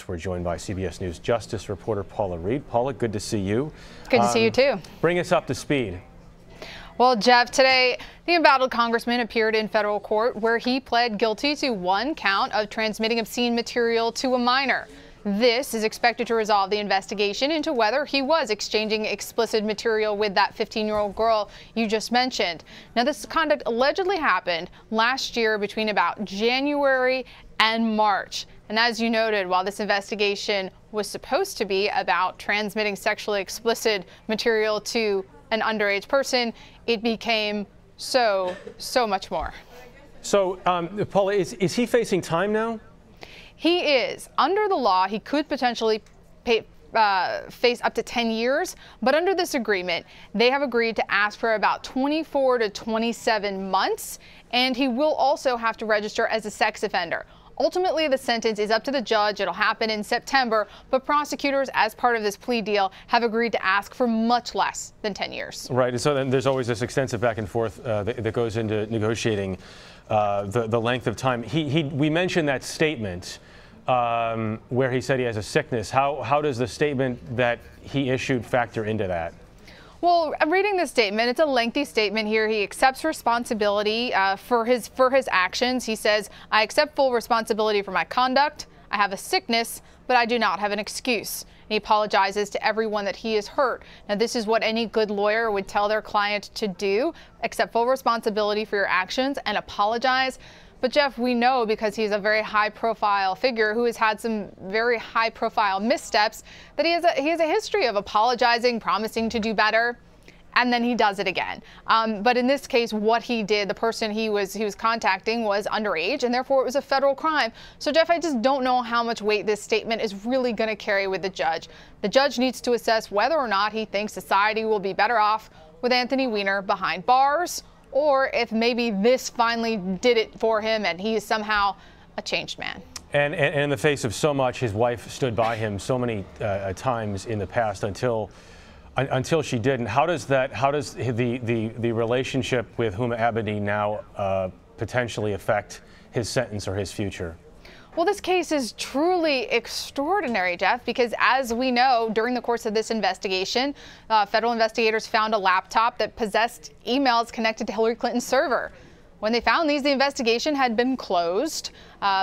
We're joined by CBS News Justice reporter Paula Reid. Paula, good to see you. Good to see you too. Bring us up to speed. Well, Jeff, today the embattled congressman appeared in federal court where he pled guilty to one count of transmitting obscene material to a minor. This is expected to resolve the investigation into whether he was exchanging explicit material with that 15-year-old girl you just mentioned. Now, this conduct allegedly happened last year between about January and March. And as you noted, while this investigation was supposed to be about transmitting sexually explicit material to an underage person, it became so much more. So, Paula, is he facing time now? He is. Under the law, he could potentially face up to 10 years, but under this agreement, they have agreed to ask for about 24 to 27 months, and he will also have to register as a sex offender. Ultimately, the sentence is up to the judge. It'll happen in September, but prosecutors, as part of this plea deal, have agreed to ask for much less than 10 years. Right, and so then there's always this extensive back and forth that goes into negotiating the length of time. We mentioned that statement where he said he has a sickness. How does the statement that he issued factor into that? Well, I'm reading this statement. It's a lengthy statement here. He accepts responsibility for his actions. He says, "I accept full responsibility for my conduct. I have a sickness, but I do not have an excuse." And he apologizes to everyone that he has hurt. Now, this is what any good lawyer would tell their client to do: accept full responsibility for your actions and apologize. But Jeff, we know, because he's a very high-profile figure who has had some very high-profile missteps, that he has a history of apologizing, promising to do better, and then he does it again. But in this case, what he did, the person he was contacting was underage, and therefore it was a federal crime. So Jeff, I just don't know how much weight this statement is really going to carry with the judge. The judge needs to assess whether or not he thinks society will be better off with Anthony Weiner behind bars, or if maybe this finally did it for him and he is somehow a changed man. And in the face of so much, his wife stood by him so many times in the past until she didn't. How does the relationship with Huma Abedin now potentially affect his sentence or his future? Well, this case is truly extraordinary, Jeff, because as we know, during the course of this investigation, federal investigators found a laptop that possessed emails connected to Hillary Clinton's server. When they found these, the investigation had been closed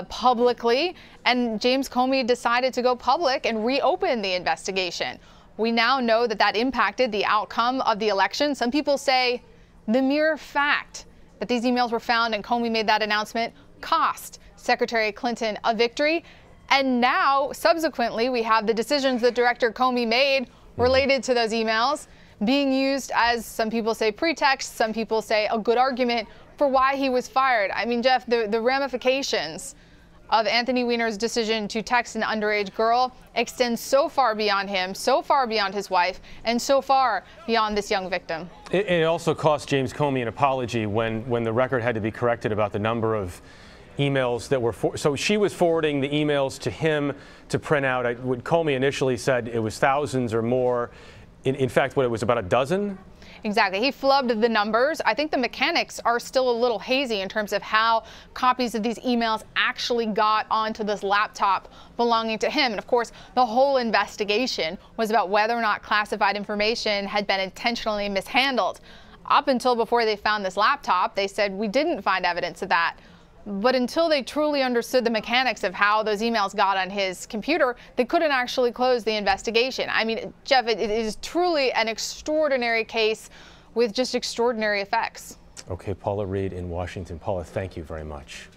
publicly, and James Comey decided to go public and reopen the investigation. We now know that impacted the outcome of the election. Some people say the mere fact that these emails were found and Comey made that announcement cost Secretary Clinton a victory. And now, subsequently, we have the decisions that Director Comey made related to those emails being used as, some people say, pretext, some people say a good argument for why he was fired. I mean, Jeff, the ramifications of Anthony Weiner's decision to text an underage girl extends so far beyond him, so far beyond his wife, and so far beyond this young victim. It also cost James Comey an apology when the record had to be corrected about the number of emails that were so she was forwarding the emails to him to print out. What Comey initially said, it was thousands or more. In fact, it was about a dozen? Exactly. He flubbed the numbers. I think the mechanics are still a little hazy in terms of how copies of these emails actually got onto this laptop belonging to him. And of course, the whole investigation was about whether or not classified information had been intentionally mishandled. Up until before they found this laptop, they said we didn't find evidence of that. But until they truly understood the mechanics of how those emails got on his computer, they couldn't actually close the investigation. I mean, Jeff, it is truly an extraordinary case with just extraordinary effects. Okay, Paula Reid in Washington. Paula, thank you very much.